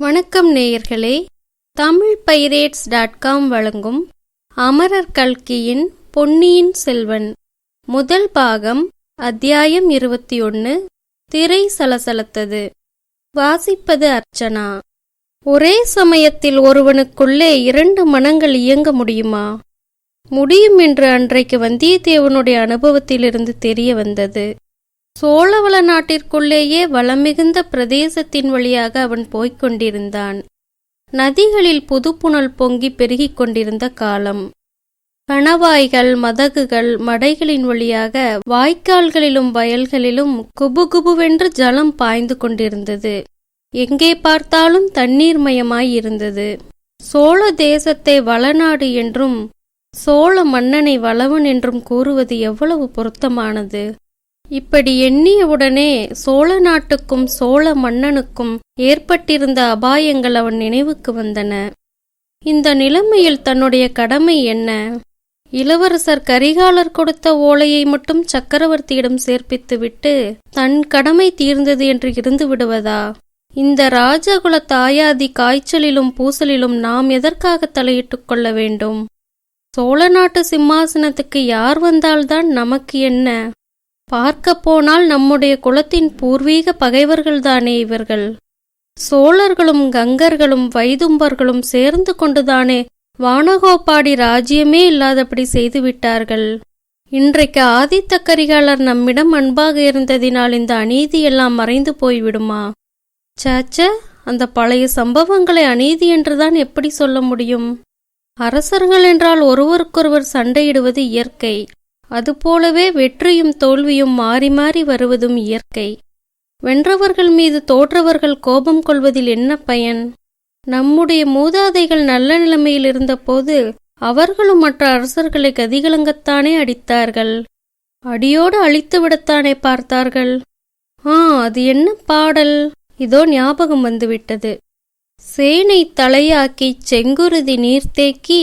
வணக்கம் நேயர்களே, தமிழ்பைரேட்ஸ்.com வழங்கும் அமரர் கல்கியின் பொன்னியின் செல்வன் முதல் பாகம் அத்தியாயம் 21 திரை சலசலத்தது. வாசிப்பது அர்ச்சனா. ஒரே சமயத்தில் ஒருவனுக்குள்ளே 2 மனங்கள் இயங்க முடியுமா? முடியும் என்று அன்றைக்கு வந்தியத்தேவனுடைய அனுபவத்திலிருந்து தெரிய வந்தது. சோழவள நாட்டிற்குள்ளேயே வளமிகுந்த பிரதேசத்தின் வழியாக அவன் போய்க் கொண்டிருந்தான். நதிகளில் புதுப்புனல் பொங்கி பெருகிக் கொண்டிருந்த காலம். கணவாய்கள், மதகுகள், மடைகளின் வழியாக வாய்க்கால்களிலும் வயல்களிலும் குபுகுபுவென்று ஜலம் பாய்ந்து கொண்டிருந்தது. எங்கே பார்த்தாலும் தண்ணீர் மயமாயிருந்தது. சோழ தேசத்தை வளநாடு என்றும் சோழ மன்னனை வளவன் என்றும் கூறுவது எவ்வளவு பொருத்தமானது! இப்படி எண்ணியவுடனே சோழ நாட்டுக்கும் சோழ மன்னனுக்கும் ஏற்பட்டிருந்த அபாயங்கள் அவன் நினைவுக்கு வந்தன. இந்த நிலைமையில் தன்னுடைய கடமை என்ன? இளவரசர் கரிகாலர் கொடுத்த ஓலையை மட்டும் சக்கரவர்த்தியிடம் சேர்ப்பித்துவிட்டு தன் கடமை தீர்ந்தது என்று இருந்து விடுவதா? இந்த ராஜகுல தாயாதி காய்ச்சலிலும் பூசலிலும் நாம் எதற்காக தலையிட்டுக் கொள்ள வேண்டும்? சோழ நாட்டு சிம்மாசனத்துக்கு யார் வந்தால்தான் நமக்கு என்ன? பார்க்க போனால் நம்முடைய குலத்தின் பூர்வீக பகைவர்கள்தானே இவர்கள். சோழர்களும் கங்கர்களும் வைதும்பர்களும் சேர்ந்து கொண்டுதானே வானகோபாடி ராஜ்யமே இல்லாதபடி செய்துவிட்டார்கள். இன்றைக்கு ஆதித்த கரிகாலர் நம்மிடம் அன்பாக இருந்ததினால் இந்த அநீதியெல்லாம் மறைந்து போய்விடுமா? சாச்ச, அந்த பழைய சம்பவங்களை அநீதி என்றுதான் எப்படி சொல்ல முடியும்? அரசர்கள் என்றால் ஒருவருக்கொருவர் சண்டையிடுவது இயற்கை. அதுபோலவே வெற்றியும் தோல்வியும் மாறி மாறி வருவதும் இயற்கை. வென்றவர்கள் மீது தோற்றவர்கள் கோபம் கொள்வதில் என்ன பயன்? நம்முடைய மூதாதைகள் நல்ல நிலைமையில் இருந்தபோது அவர்களும் மற்ற அரசர்களை கதிகலங்கத்தானே அடித்தார்கள். அடியோடு அழித்துவிடத்தானே பார்த்தார்கள். அது என்ன பாடல்? இதோ ஞாபகம் வந்துவிட்டது. சேனை தலையாக்கிச் செங்குருதி நீர்த்தேக்கி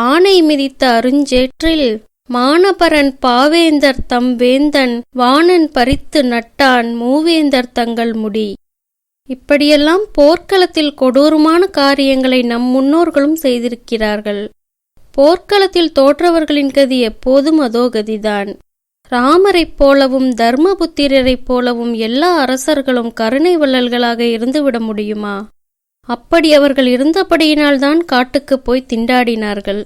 ஆனை மிதித்த அருஞ்சேற்றில் மானபரன் பாவேந்தர் தம் வேந்தன் வாணன் பறித்து நட்டான் மூவேந்தர் தங்கள் முடி. இப்படியெல்லாம் போர்க்களத்தில் கொடூரமான காரியங்களை நம் முன்னோர்களும் செய்திருக்கிறார்கள். போர்க்களத்தில் தோற்றவர்களின் கதி எப்போதும் அதோ கதிதான். ராமரைப் போலவும் தர்மபுத்திரரைப் போலவும் எல்லா அரசர்களும் கருணை வள்ளல்களாக இருந்துவிட முடியுமா? அப்படி அவர்கள் இருந்தபடியினால்தான் காட்டுக்கு போய் திண்டாடினார்கள்.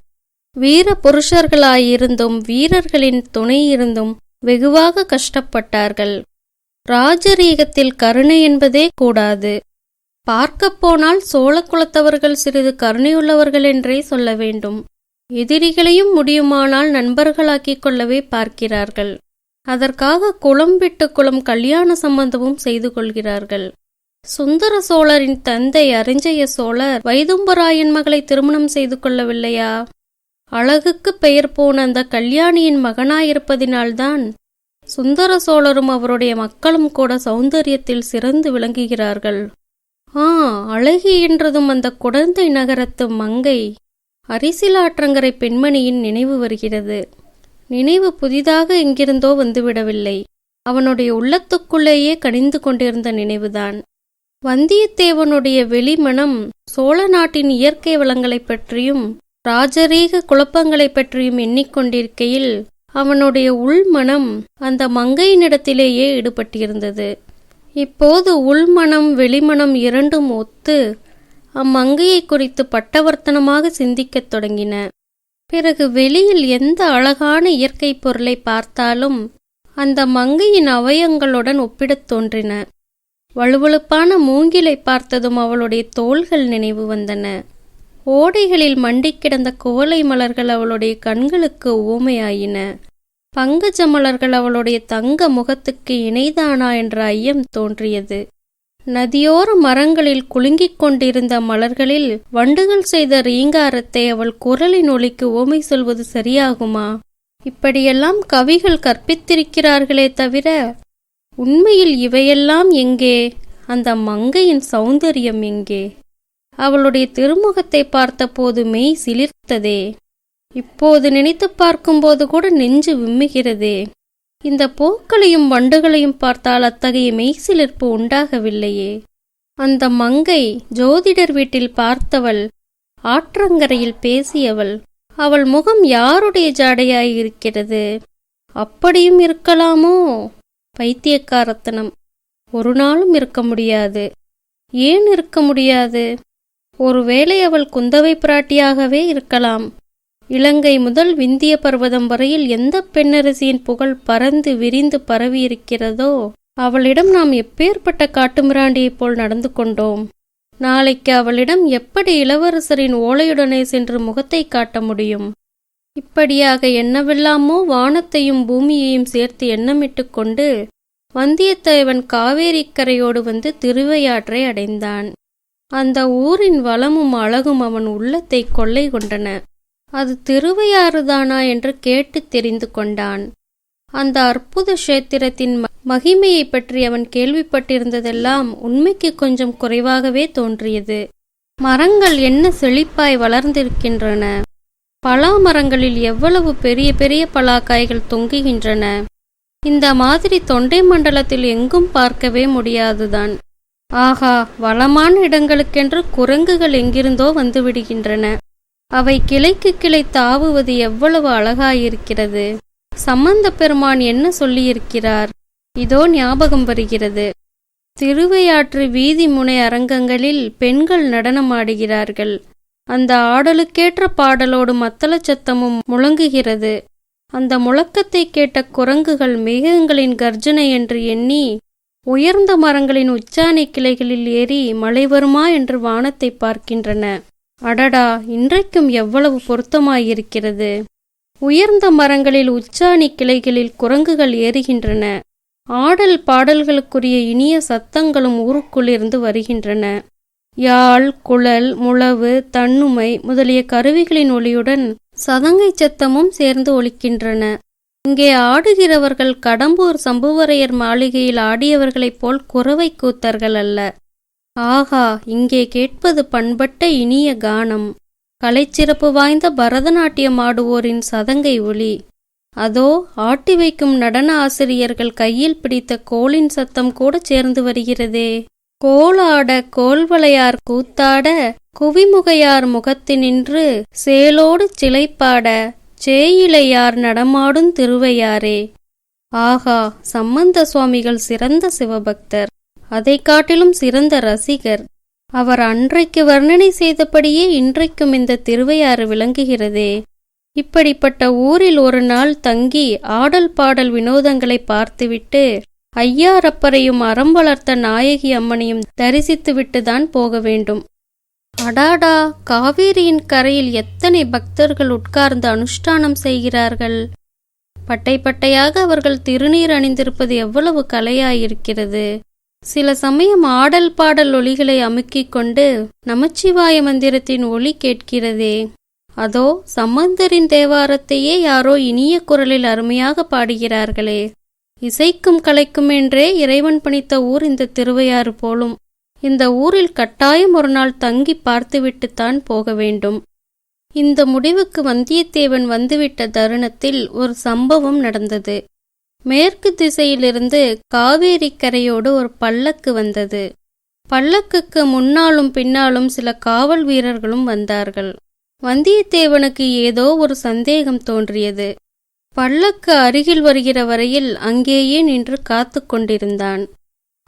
வீர புருஷர்களாயிருந்தும் வீரர்களின் துணையிருந்தும் வெகுவாக கஷ்டப்பட்டார்கள். ராஜரீகத்தில் கருணை என்பதே கூடாது. பார்க்கப்போனால் சோழ குலத்தவர்கள் சிறிது கருணையுள்ளவர்கள் என்றே சொல்ல வேண்டும். எதிரிகளையும் முடியுமானால் நண்பர்களாக்கிக் கொள்ளவே பார்க்கிறார்கள். அதற்காக குலம் விட்டு குலம் கல்யாண சம்பந்தமும் செய்து கொள்கிறார்கள். சுந்தர சோழரின் தந்தை அரிஞ்சய சோழர் வைதும்பராயன் மகளை திருமணம் செய்து கொள்ளவில்லையா? அழகுக்கு பெயர் போன அந்த கல்யாணியின் மகனாயிருப்பதினால்தான் சுந்தர சோழரும் அவருடைய மக்களும் கூட சௌந்தரியத்தில் சிறந்து விளங்குகிறார்கள். அழகி என்றதும் அந்த குடந்தை நகரத்து மங்கை அரிசிலாற்றங்கரை பெண்மணியின் நினைவு வருகிறது. நினைவு புதிதாக எங்கிருந்தோ வந்துவிடவில்லை. அவனுடைய உள்ளத்துக்குள்ளேயே கனிந்து கொண்டிருந்த நினைவுதான். வந்தியத்தேவனுடைய வெளிமனம் சோழ நாட்டின் இயற்கை வளங்களைப் பற்றியும் ராஜரீக குழப்பங்களைப் பற்றியும் எண்ணிக்கொண்டிருக்கையில் அவனுடைய உள்மனம் அந்த மங்கையினிடத்திலேயே ஈடுபட்டிருந்தது. இப்போது உள்மனம் வெளிமனம் இரண்டும் ஒத்து அம்மங்கையை குறித்து பட்டவர்த்தனமாக சிந்திக்கத் தொடங்கின. பிறகு வெளியில் எந்த அழகான இயற்கை பொருளை பார்த்தாலும் அந்த மங்கையின் அவயங்களுடன் ஒப்பிடத் தோன்றின. வழுவழுப்பான மூங்கிலை பார்த்ததும் அவளுடைய தோள்கள் நினைவு வந்தன. ஓடைகளில் மண்டி கிடந்த கோலை மலர்கள் அவளுடைய கண்களுக்கு ஊமையாயின. பங்கஜ மலர்கள் அவளுடைய தங்க முகத்துக்கு இணைதானா என்ற ஐயம் தோன்றியது. நதியோர மரங்களில் குலுங்கிக் கொண்டிருந்த மலர்களில் வண்டுகள் செய்த ரீங்காரத்தை அவள் குரலின் ஒலிக்கு ஊமை சொல்வது சரியாகுமா? இப்படியெல்லாம் கவிகள் கற்பித்திருக்கிறார்களே தவிர உண்மையில் இவையெல்லாம் எங்கே? அந்த மங்கையின் சௌந்தரியம் எங்கே? அவளுடைய திருமுகத்தை பார்த்தபோது மெய் சிலிர்த்ததே. இப்போது நினைத்து பார்க்கும்போது கூட நெஞ்சு விம்முகிறதே. இந்த பூக்களையும் வண்டுகளையும் பார்த்தால் அத்தகைய மெய் சிலிர்ப்பு உண்டாகவில்லையே. அந்த மங்கை ஜோதிடர் வீட்டில் பார்த்தவள், ஆற்றங்கரையில் பேசியவள். அவள் முகம் யாருடைய ஜாடையாயிருக்கிறது? அப்படியும் இருக்கலாமோ? பைத்தியக்காரத்தனம். ஒரு நாளும் இருக்க முடியாது. ஏன் இருக்க முடியாது? ஒருவேளை அவள் குந்தவை பிராட்டியாகவே இருக்கலாம். இலங்கை முதல் விந்திய பர்வதம் வரையில் எந்த பெண்ணரசியின் புகழ் பறந்து விரிந்து பரவியிருக்கிறதோ அவளிடம் நாம் எப்பேற்பட்ட காட்டுமிராண்டியைப் போல் நடந்து கொண்டோம். நாளைக்கு அவளிடம் எப்படி இளவரசரின் ஓலையுடனே சென்று முகத்தை காட்ட முடியும்? இப்படியாக என்னவெல்லாமோ வானத்தையும் பூமியையும் சேர்த்து எண்ணமிட்டு கொண்டு வந்தியத்தேவன் காவேரிக்கரையோடு வந்து திருவையாற்றை அடைந்தான். அந்த ஊரின் வளமும் அழகும் அவன் உள்ளத்தை கொள்ளை கொண்டன. அது திருவையாறுதானா என்று கேட்டு தெரிந்து கொண்டான். அந்த அற்புத கஷேத்திரத்தின் மகிமையை பற்றி அவன் கேள்விப்பட்டிருந்ததெல்லாம் உண்மைக்கு கொஞ்சம் குறைவாகவே தோன்றியது. மரங்கள் என்ன செழிப்பாய் வளர்ந்திருக்கின்றன! பலா மரங்களில் எவ்வளவு பெரிய பெரிய பலாக்காய்கள் தொங்குகின்றன! இந்த மாதிரி தொண்டை மண்டலத்தில் எங்கும் பார்க்கவே முடியாதுதான். ஆகா, வளமான இடங்களுக்கென்று குரங்குகள் எங்கிருந்தோ வந்து விடுகின்றன. அவை கிளைக்கு கிளை தாவுவது எவ்வளவு அழகாயிருக்கிறது! சம்பந்த பெருமான் என்ன சொல்லியிருக்கிறார்? இதோ ஞாபகம் வருகிறது. திருவையாற்று வீதி முனை அரங்கங்களில் பெண்கள் நடனமாடுகிறார்கள். அந்த ஆடலுக்கேற்ற பாடலோடு மத்தள சத்தமும் முழங்குகிறது. அந்த முழக்கத்தை கேட்ட குரங்குகள் மேகங்களின் கர்ஜனை என்று எண்ணி உயர்ந்த மரங்களின் உச்சாணி கிளைகளில் ஏறி மழை வருமா என்று வானத்தை பார்க்கின்றன. அடடா, இன்றைக்கும் எவ்வளவு பொருத்தமாயிருக்கிறது! உயர்ந்த மரங்களில் உச்சாணி கிளைகளில் குரங்குகள் ஏறுகின்றன. ஆடல் பாடல்களுக்குரிய இனிய சத்தங்களும் ஊருக்குள்ளிருந்து வருகின்றன. யாழ், குழல், முழவு, தன்னுமை முதலிய கருவிகளின் ஒளியுடன் சதங்கை சத்தமும் சேர்ந்து ஒலிக்கின்றன. இங்கே ஆடுகிறவர்கள் கடம்பூர் சம்புவரையர் மாளிகையில் ஆடியவர்களைப் போல் குரவை கூத்தர்கள் அல்ல. ஆகா, இங்கே கேட்பது பண்பட்ட இனிய கானம், கலைச்சிறப்பு வாய்ந்த பரதநாட்டியம் ஆடுவோரின் சதங்கை ஒலி. அதோ ஆட்டி வைக்கும் நடன ஆசிரியர்கள் கையில் பிடித்த கோலின் சத்தம் கூட சேர்ந்து வருகிறதே. கோலாட கோல்வளையார் கூத்தாட குவிமுகையார் முகத்தினின்று சேலோடு சிலைப்பாட சேயிலையார் நடமாடும் திருவையாரே. ஆகா, சம்பந்த சுவாமிகள் சிறந்த சிவபக்தர், அதை காட்டிலும் சிறந்த ரசிகர். அவர் அன்றைக்கு வர்ணனை செய்தபடியே இன்றைக்கும் இந்த திருவையாறு விளங்குகிறதே. இப்படிப்பட்ட ஊரில் ஒரு நாள் தங்கி ஆடல் பாடல் வினோதங்களை பார்த்துவிட்டு ஐயாரப்பரையும் அறம் வளர்த்த நாயகி அம்மனையும் தரிசித்துவிட்டுதான் போக வேண்டும். அடாடா, காவேரியின் கரையில் எத்தனை பக்தர்கள் உட்கார்ந்து அனுஷ்டானம் செய்கிறார்கள்! பட்டை பட்டையாக அவர்கள் திருநீர் அணிந்திருப்பது எவ்வளவு கலையாயிருக்கிறது! சில சமயம் ஆடல் பாடல் ஒலிகளை அமுக்கிக் கொண்டு நமச்சிவாய மந்திரத்தின் ஒலி கேட்கிறதே. அதோ சம்பந்தரின் தேவாரத்தையே யாரோ இனிய குரலில் அருமையாக பாடுகிறார்களே. இசைக்கும் கலைக்கும் என்றே இறைவன் பணித்த ஊர் இந்த திருவையாறு போலும். இந்த ஊரில் கட்டாயம் ஒரு நாள் தங்கி பார்த்துவிட்டுத்தான் போக வேண்டும். இந்த முடிவுக்கு வந்தியத்தேவன் வந்துவிட்ட தருணத்தில் ஒரு சம்பவம் நடந்தது. மேற்கு திசையிலிருந்து காவேரி கரையோடு ஒரு பல்லக்கு வந்தது. பல்லக்குக்கு முன்னாலும் பின்னாலும் சில காவல் வீரர்களும் வந்தார்கள். வந்தியத்தேவனுக்கு ஏதோ ஒரு சந்தேகம் தோன்றியது. பல்லக்கு அருகில் வருகிற வரையில் அங்கேயே நின்று காத்து கொண்டிருந்தான்.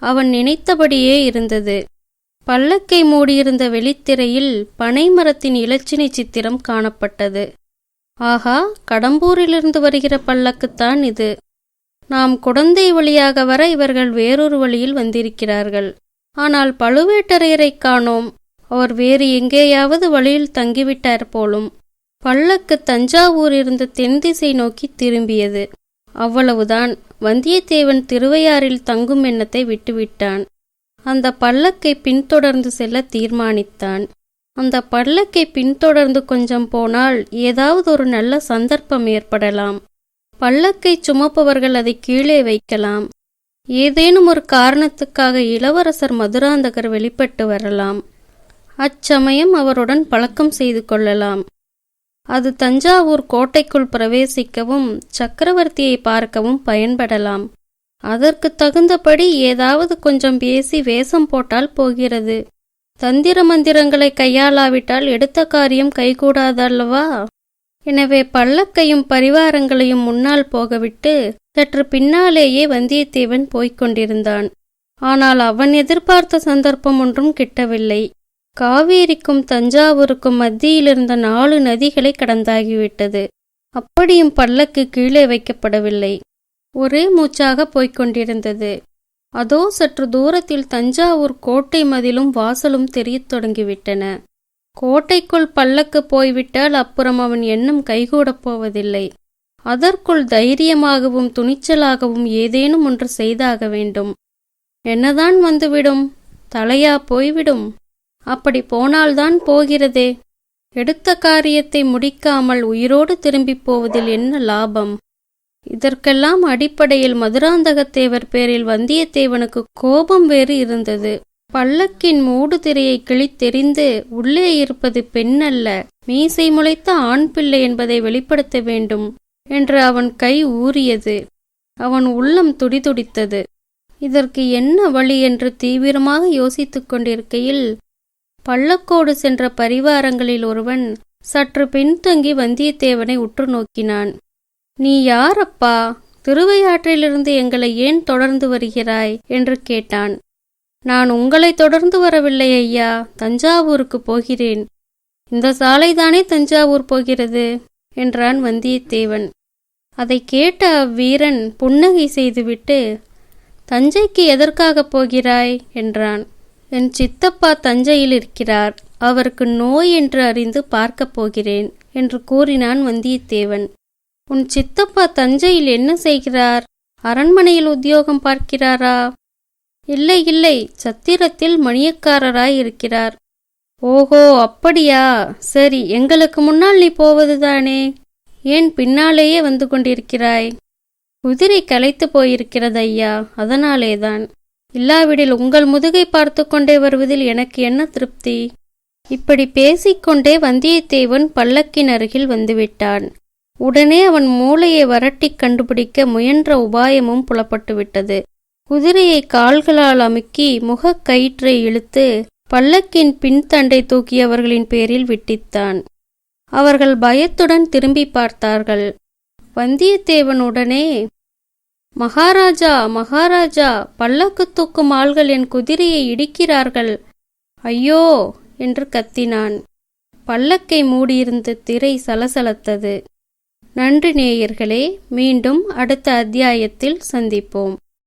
அவன் நினைத்தபடியே இருந்தது. பல்லக்கை மூடியிருந்த வெளித்திரையில் பனைமரத்தின் இலச்சினை சித்திரம் காணப்பட்டது. ஆகா, கடம்பூரிலிருந்து வருகிற பல்லக்குத்தான் இது. நாம் குடந்தை வழியாக வர இவர்கள் வேறொரு வழியில் வந்திருக்கிறார்கள். ஆனால் பழுவேட்டரையரை காணோம். அவர் வேறு எங்கேயாவது வழியில் தங்கிவிட்டார் போலும். பல்லக்கு தஞ்சாவூர் இருந்த தென் திசை நோக்கி திரும்பியது. அவ்வளவுதான். வந்தியத்தேவன் திருவையாறில் தங்கும் எண்ணத்தை விட்டுவிட்டான். அந்த பல்லக்கை பின்தொடர்ந்து செல்ல தீர்மானித்தான். அந்த பல்லக்கை பின்தொடர்ந்து கொஞ்சம் போனால் ஏதாவது ஒரு நல்ல சந்தர்ப்பம் ஏற்படலாம். பல்லக்கை சுமப்பவர்கள் அதை கீழே வைக்கலாம். ஏதேனும் ஒரு காரணத்துக்காக இளவரசர் மதுராந்தகர் வெளிப்பட்டு வரலாம். அச்சமயம் அவருடன் பழக்கம் செய்து கொள்ளலாம். அது தஞ்சாவூர் கோட்டைக்குள் பிரவேசிக்கவும் சக்கரவர்த்தியை பார்க்கவும் பயன்படலாம். அதற்கு தகுந்தபடி ஏதாவது கொஞ்சம் பேசி வேஷம் போட்டால் போகிறது. தந்திர மந்திரங்களை கையாளாவிட்டால் எடுத்த காரியம் கைகூடாதல்லவா? எனவே பல்லக்கையும் பரிவாரங்களையும் முன்னால் போகவிட்டு சற்று பின்னாலேயே வந்தியத்தேவன் போய்க் கொண்டிருந்தான். ஆனால் அவன் எதிர்பார்த்த சந்தர்ப்பம் ஒன்றும் கிட்டவில்லை. காவேரிக்கும் தஞ்சாவூருக்கும் மத்தியிலிருந்த 4 நதிகளை கடந்தாகிவிட்டது. அப்படியும் பல்லக்கு கீழே வைக்கப்படவில்லை. ஒரே மூச்சாக போய்க் கொண்டிருந்தது. அதோ சற்று தூரத்தில் தஞ்சாவூர் கோட்டை மதிலும் வாசலும் தெரியத் தொடங்கிவிட்டன. கோட்டைக்குள் பல்லக்கு போய்விட்டால் அப்புறம் அவன் எண்ணம் கைகூடப் போவதில்லை. அதற்குள் தைரியமாகவும் துணிச்சலாகவும் ஏதேனும் ஒன்று செய்தாக வேண்டும். என்னதான் வந்துவிடும்? தலையா போய்விடும்? அப்படி போனால்தான் போகிறதே. எடுத்த காரியத்தை முடிக்காமல் உயிரோடு திரும்பிப் போவதில் என்ன லாபம்? இதற்கெல்லாம் அடிப்படையில் மதுராந்தகத்தேவர் பேரில் வந்தியத்தேவனுக்கு கோபம் வேறு இருந்தது. பல்லக்கின் மூடு திரையை கிழித்தெறிந்து உள்ளே இருப்பது பெண்ணல்ல, மீசை முளைத்த ஆண் பிள்ளை என்பதை வெளிப்படுத்த வேண்டும் என்று அவன் கை ஊறியது. அவன் உள்ளம் துடிதுடித்தது. இதற்கு என்ன வழி என்று தீவிரமாக யோசித்துக் கொண்டிருக்கையில் பல்லக்கோடு சென்ற பரிவாரங்களில் ஒருவன் சற்று பின்தங்கி வந்தியத்தேவனை உற்று நோக்கினான். "நீ யாரப்பா? திருவையாற்றிலிருந்து எங்களை ஏன் தொடர்ந்து வருகிறாய்?" என்று கேட்டான். "நான் உங்களை தொடர்ந்து வரவில்லை ஐயா, தஞ்சாவூருக்கு போகிறேன்." "இந்த சாலைதானே தஞ்சாவூர் போகிறது?" என்றான் வந்தியத்தேவன். அதை கேட்ட அவ்வீரன் புன்னகை செய்துவிட்டு, "தஞ்சைக்கு எதற்காகப் போகிறாய்?" என்றான். "என் சித்தப்பா தஞ்சையில் இருக்கிறார். அவருக்கு நோய் என்று அறிந்து பார்க்கப் போகிறேன்" என்று கூறினான் வந்தியத்தேவன். "உன் சித்தப்பா தஞ்சையில் என்ன செய்கிறார்? அரண்மனையில் உத்தியோகம் பார்க்கிறாரா?" "இல்லை இல்லை, சத்திரத்தில் மணியக்காரராய் இருக்கிறார்." "ஓஹோ, அப்படியா? சரி, எங்களுக்கு முன்னால் நீ போவதுதானே? ஏன் பின்னாலேயே வந்து கொண்டிருக்கிறாய்?" "குதிரை களைத்து போயிருக்கிறது ஐயா, அதனாலேதான்." "இல்லாவிடில் உங்கள் முதுகை பார்த்து கொண்டே வருவதில் எனக்கு என்ன திருப்தி?" இப்படி பேசிக்கொண்டே வந்தியத்தேவன் பல்லக்கின் அருகில் வந்துவிட்டான். உடனே அவன் மூளையை வரட்டிக் கண்டுபிடிக்க முயன்ற உபாயமும் புலப்பட்டுவிட்டது. குதிரையை கால்களால் அமுக்கி முகக்கயிற்றை இழுத்து பல்லக்கின் பின்தண்டை தூக்கியவர்களின் பேரில் விட்டித்தான். அவர்கள் பயத்துடன் திரும்பி பார்த்தார்கள். வந்தியத்தேவன் உடனே, "மகாராஜா, மகாராஜா, பல்லக்கு தூக்கும் ஆள்கள் என் குதிரையை இடிக்கிறார்கள், ஐயோ!" என்று கத்தினான். பல்லக்கை மூடியிருந்த திரை சலசலத்தது. நன்றி நேயர்களே, மீண்டும் அடுத்த அத்தியாயத்தில் சந்திப்போம்.